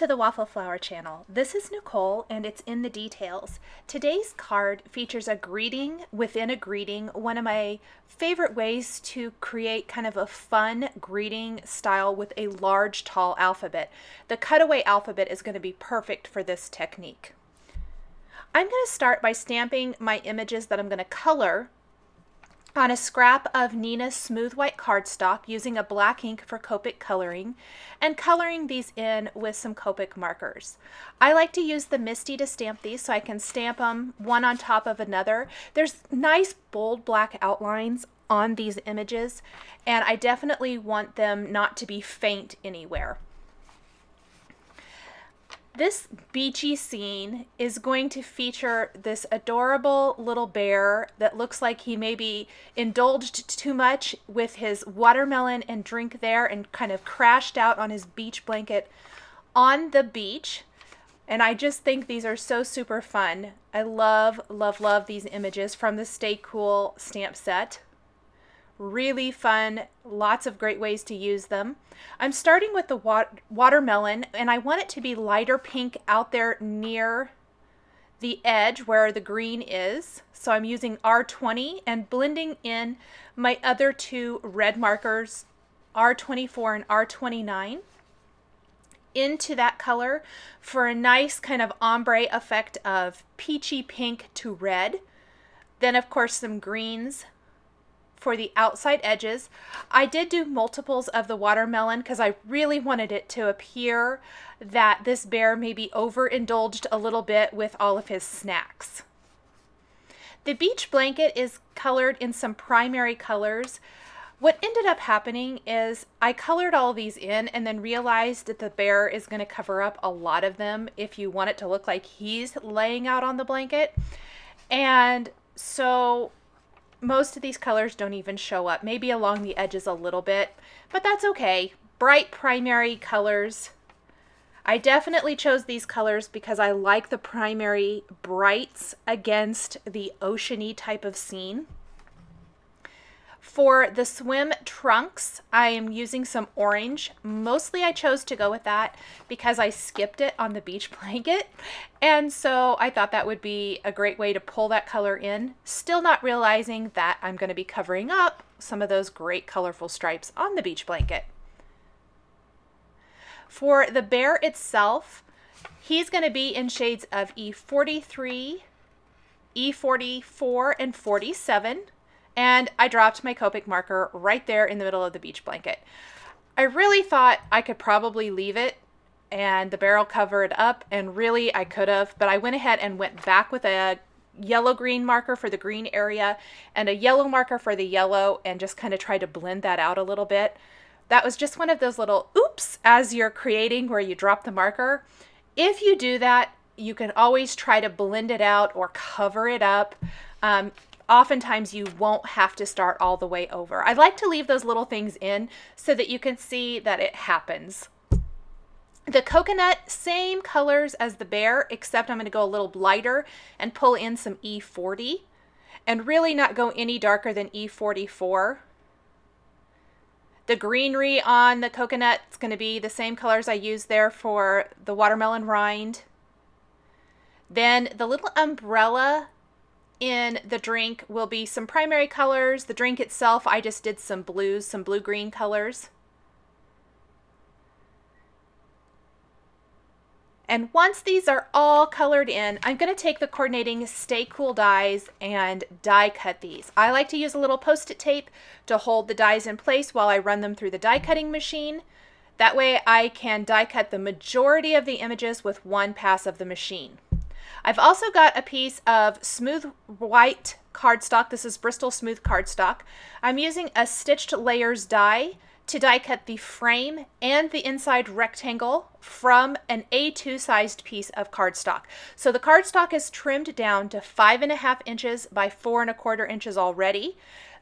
to the Waffle Flower channel. This is Nicole and it's in the details. Today's card features a greeting within a greeting, one of my favorite ways to create kind of a fun greeting style with a large, tall alphabet. The Cutaway alphabet is going to be perfect for this technique. I'm going to start by stamping my images that I'm going to color on a scrap of Neenah's smooth white cardstock using a black ink for Copic coloring and coloring these in with some Copic markers. I like to use the Misty to stamp these so I can stamp them one on top of another. There's nice bold black outlines on these images and I definitely want them not to be faint anywhere. This beachy scene is going to feature this adorable little bear that looks like he maybe indulged too much with his watermelon and drink there and kind of crashed out on his beach blanket on the beach. And I just think these are so super fun. I love, love, love these images from the Stay Cool stamp set. Really fun, lots of great ways to use them. I'm starting with the watermelon and I want it to be lighter pink out there near the edge where the green is. So I'm using R20 and blending in my other two red markers, R24 and R29, into that color for a nice kind of ombre effect of peachy pink to red. Then of course some greens for the outside edges. I did do multiples of the watermelon because I really wanted it to appear that this bear maybe overindulged a little bit with all of his snacks. The beach blanket is colored in some primary colors. What ended up happening is I colored all these in and then realized that the bear is going to cover up a lot of them if you want it to look like he's laying out on the blanket. And so most of these colors don't even show up, maybe along the edges a little bit, but that's okay. Bright primary colors. I definitely chose these colors because I like the primary brights against the oceany type of scene. For the swim trunks, I am using some orange. Mostly I chose to go with that because I skipped it on the beach blanket. And so I thought that would be a great way to pull that color in, still not realizing that I'm going to be covering up some of those great colorful stripes on the beach blanket. For the bear itself, he's going to be in shades of E43, E44, and 47. And I dropped my Copic marker right there in the middle of the beach blanket. I really thought I could probably leave it and the barrel cover it up, and really I could have, but I went ahead and went back with a yellow-green marker for the green area and a yellow marker for the yellow and just kind of tried to blend that out a little bit. That was just one of those little oops as you're creating where you drop the marker. If you do that, you can always try to blend it out or cover it up. Oftentimes you won't have to start all the way over. I like to leave those little things in so that you can see that it happens. The coconut, same colors as the bear, except I'm going to go a little lighter and pull in some E40 and really not go any darker than E44. The greenery on the coconut is going to be the same colors I used there for the watermelon rind. Then the little umbrella in the drink will be some primary colors. The drink itself, I just did some blues, some blue-green colors. And once these are all colored in, I'm going to take the coordinating Stay Cool dies and die cut these. I like to use a little Post-it tape to hold the dies in place while I run them through the die cutting machine. That way I can die cut the majority of the images with one pass of the machine. I've also got a piece of smooth white cardstock. This is Bristol smooth cardstock. I'm using a stitched layers die to die cut the frame and the inside rectangle from an A2 sized piece of cardstock. So the cardstock is trimmed down to 5.5 inches by 4.25 inches already.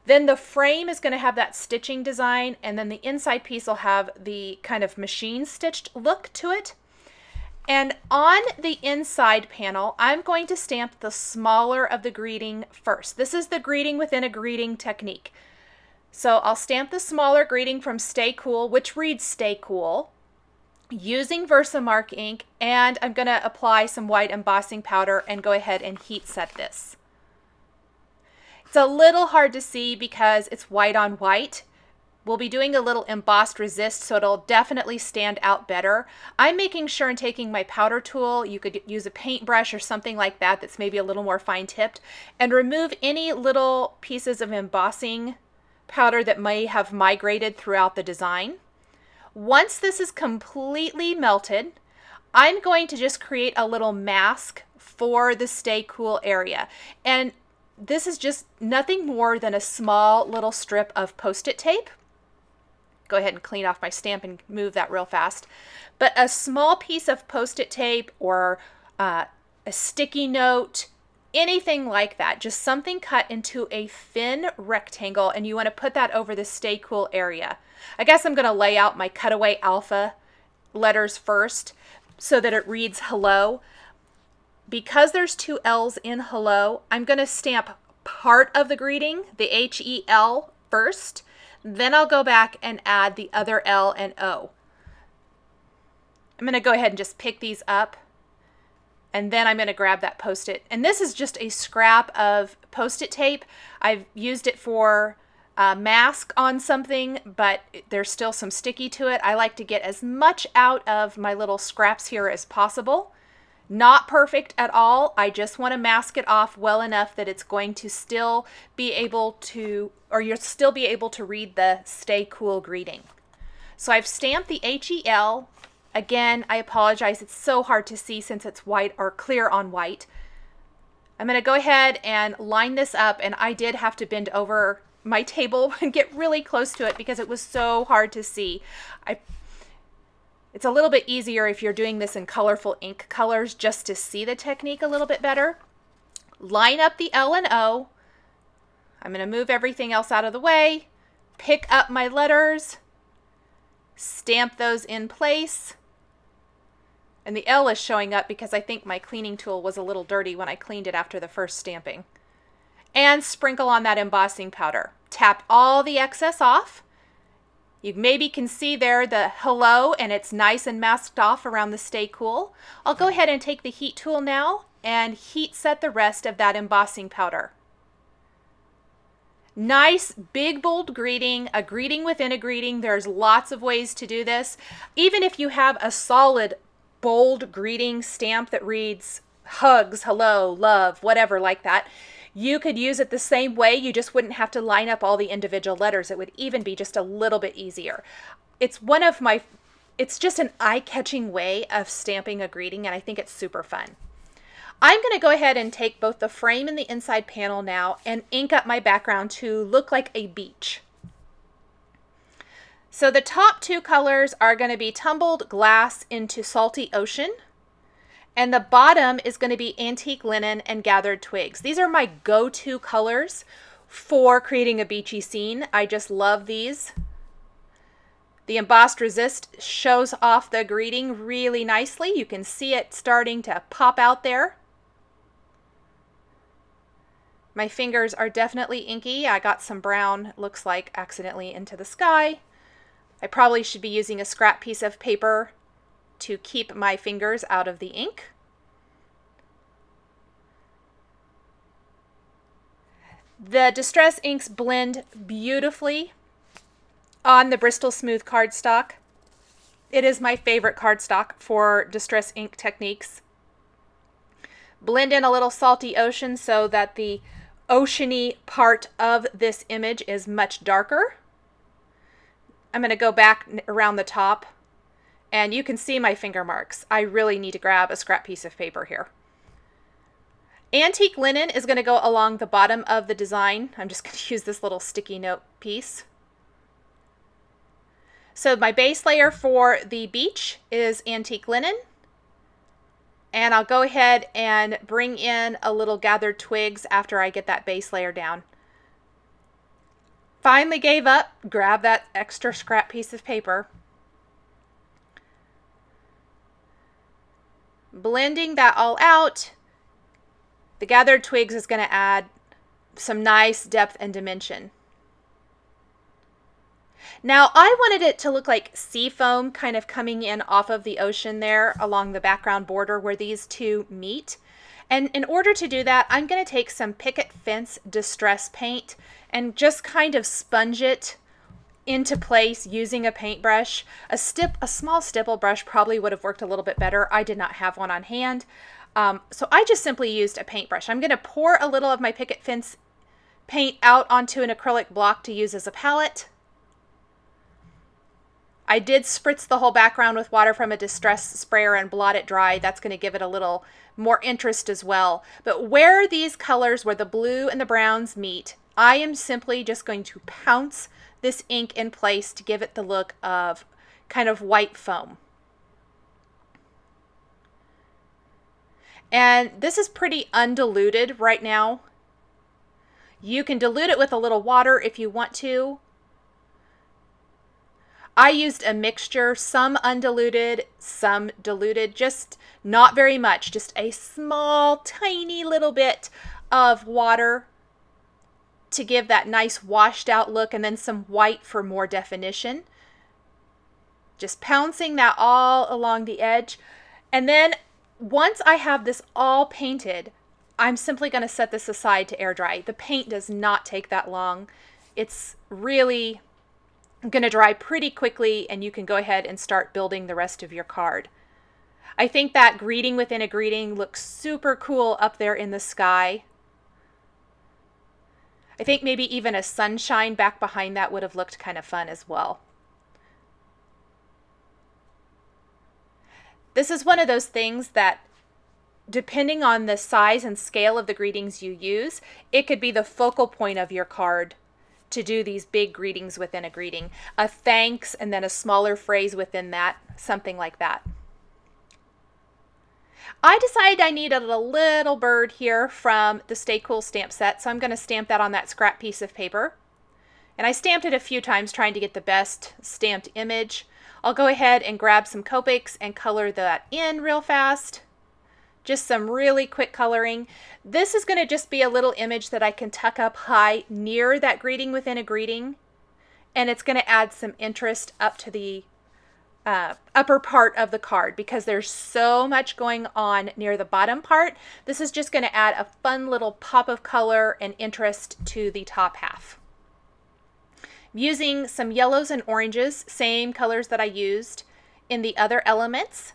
Then the frame is going to have that stitching design, and then the inside piece will have the kind of machine stitched look to it. And on the inside panel, I'm going to stamp the smaller of the greeting first. This is the greeting within a greeting technique. So I'll stamp the smaller greeting from Stay Cool, which reads Stay Cool. using Versamark ink, and I'm going to apply some white embossing powder and go ahead and heat set this. It's a little hard to see because it's white on white. We'll be doing a little embossed resist, so it'll definitely stand out better. I'm making sure and taking my powder tool, you could use a paintbrush or something like that that's maybe a little more fine tipped, and remove any little pieces of embossing powder that may have migrated throughout the design. Once this is completely melted, I'm going to just create a little mask for the Stay Cool area. And this is just nothing more than a small little strip of Post-it tape. Go ahead and clean off my stamp and move that real fast. But a small piece of Post-it tape or a sticky note, anything like that, just something cut into a thin rectangle, and you want to put that over the Stay Cool area. I guess I'm going to lay out my Cutaway Alpha letters first so that it reads hello. Because there's two L's in hello, I'm going to stamp part of the greeting, the H-E-L, first. Then I'll go back and add the other L and O. I'm going to go ahead and just pick these up, and then I'm going to grab that Post-it. And this is just a scrap of Post-it tape. I've used it for a mask on something, but there's still some sticky to it. I like to get as much out of my little scraps here as possible. Not perfect at all. I just want to mask it off well enough that it's going to still be able to, or you'll still be able to read the Stay Cool greeting. So I've stamped the H-E-L. Again, I apologize. It's so hard to see since it's white or clear on white. I'm going to go ahead and line this up, and I did have to bend over my table and get really close to it because it was so hard to see. It's a little bit easier if you're doing this in colorful ink colors just to see the technique a little bit better. Line up the L and O. I'm going to move everything else out of the way, pick up my letters, stamp those in place. And the L is showing up because I think my cleaning tool was a little dirty when I cleaned it after the first stamping. And sprinkle on that embossing powder. Tap all the excess off. You maybe can see there the hello, and it's nice and masked off around the Stay Cool. I'll go ahead and take the heat tool now and heat set the rest of that embossing powder. Nice, big, bold greeting, a greeting within a greeting. There's lots of ways to do this. Even if you have a solid, bold greeting stamp that reads hugs, hello, love, whatever like that, you could use it the same way. You just wouldn't have to line up all the individual letters. It would even be just a little bit easier. It's just an eye-catching way of stamping a greeting, and I think it's super fun. I'm going to go ahead and take both the frame and the inside panel now and ink up my background to look like a beach. So the top two colors are going to be Tumbled Glass into Salty Ocean. And the bottom is going to be Antique Linen and Gathered Twigs. These are my go-to colors for creating a beachy scene. I just love these. The embossed resist shows off the greeting really nicely. You can see it starting to pop out there. My fingers are definitely inky. I got some brown, looks like, accidentally into the sky. I probably should be using a scrap piece of paper to keep my fingers out of the ink. The Distress inks blend beautifully on the Bristol Smooth cardstock. It is my favorite cardstock for Distress ink techniques. Blend in a little Salty Ocean so that the oceany part of this image is much darker. I'm going to go back around the top, and you can see my finger marks. I really need to grab a scrap piece of paper here. Antique Linen is going to go along the bottom of the design. I'm just going to use this little sticky note piece. So my base layer for the beach is Antique Linen. And I'll go ahead and bring in a little Gathered Twigs after I get that base layer down. Finally gave up, grab that extra scrap piece of paper. Blending that all out, the Gathered Twigs is going to add some nice depth and dimension. Now I wanted it to look like sea foam kind of coming in off of the ocean there along the background border where these two meet. And in order to do that, I'm going to take some picket fence distress paint and just kind of sponge it into place using a paintbrush. A small stipple brush probably would have worked a little bit better. I did not have one on hand. So I just simply used a paintbrush. I'm going to pour a little of my picket fence paint out onto an acrylic block to use as a palette. I did spritz the whole background with water from a distress sprayer and blot it dry. That's going to give it a little more interest as well. But where these colors, where the blue and the browns meet, I am simply just going to pounce this ink in place to give it the look of kind of white foam. And this is pretty undiluted right now. You can dilute it with a little water if you want to. I used a mixture, some undiluted, some diluted, just not very much, just a small, tiny little bit of water to give that nice washed out look, and then some white for more definition. Just pouncing that all along the edge. And then once I have this all painted, I'm simply going to set this aside to air dry. The paint does not take that long. It's really going to dry pretty quickly, and you can go ahead and start building the rest of your card. I think that greeting within a greeting looks super cool up there in the sky. I think maybe even a sunshine back behind that would have looked kind of fun as well. This is one of those things that, depending on the size and scale of the greetings you use, it could be the focal point of your card to do these big greetings within a greeting. A thanks and then a smaller phrase within that, something like that. I decided I needed a little bird here from the Stay Cool stamp set, so I'm going to stamp that on that scrap piece of paper. And I stamped it a few times trying to get the best stamped image. I'll go ahead and grab some Copics and color that in real fast. Just some really quick coloring. This is going to just be a little image that I can tuck up high near that greeting within a greeting. And it's going to add some interest up to the upper part of the card because there's so much going on near the bottom part. This is just going to add a fun little pop of color and interest to the top half. I'm using some yellows and oranges, same colors that I used in the other elements.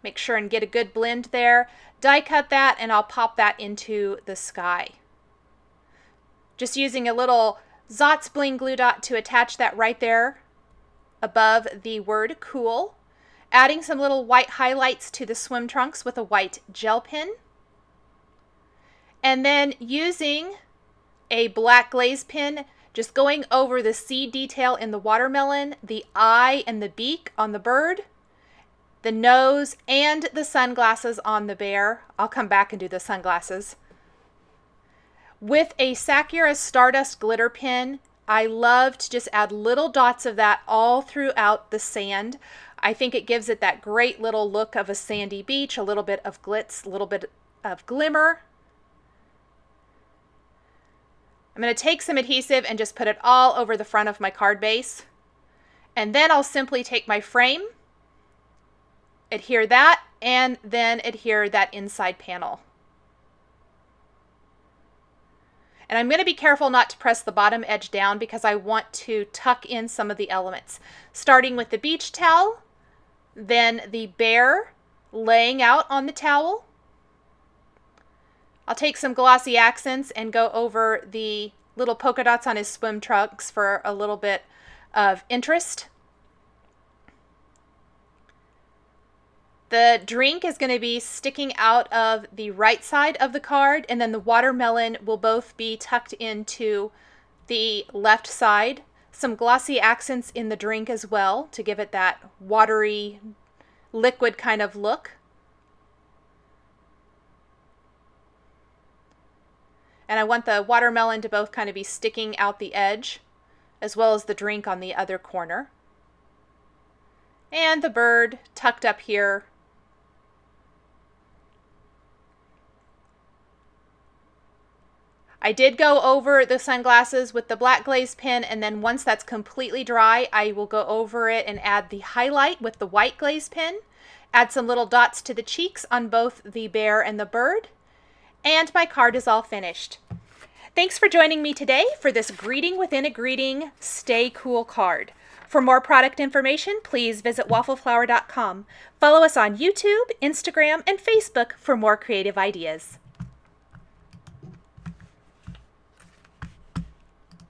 Make sure and get a good blend there. Die cut that and I'll pop that into the sky. Just using a little Zotz Bling glue dot to attach that right there above the word cool. Adding some little white highlights to the swim trunks with a white gel pen. And then using a black glaze pen, just going over the seed detail in the watermelon, the eye and the beak on the bird, the nose and the sunglasses on the bear. I'll come back and do the sunglasses. With a Sakura Stardust glitter pen, I love to just add little dots of that all throughout the sand. I think it gives it that great little look of a sandy beach, a little bit of glitz, a little bit of glimmer. I'm going to take some adhesive and just put it all over the front of my card base. And then I'll simply take my frame, adhere that, and then adhere that inside panel. And I'm going to be careful not to press the bottom edge down because I want to tuck in some of the elements. Starting with the beach towel, then the bear laying out on the towel. I'll take some glossy accents and go over the little polka dots on his swim trunks for a little bit of interest. The drink is going to be sticking out of the right side of the card, and then the watermelon will both be tucked into the left side. Some glossy accents in the drink as well to give it that watery, liquid kind of look. And I want the watermelon to both kind of be sticking out the edge, as well as the drink on the other corner. And the bird tucked up here. I did go over the sunglasses with the black glaze pen, and then once that's completely dry, I will go over it and add the highlight with the white glaze pen, add some little dots to the cheeks on both the bear and the bird, and my card is all finished. Thanks for joining me today for this Greeting Within a Greeting Stay Cool card. For more product information, please visit waffleflower.com. Follow us on YouTube, Instagram, and Facebook for more creative ideas.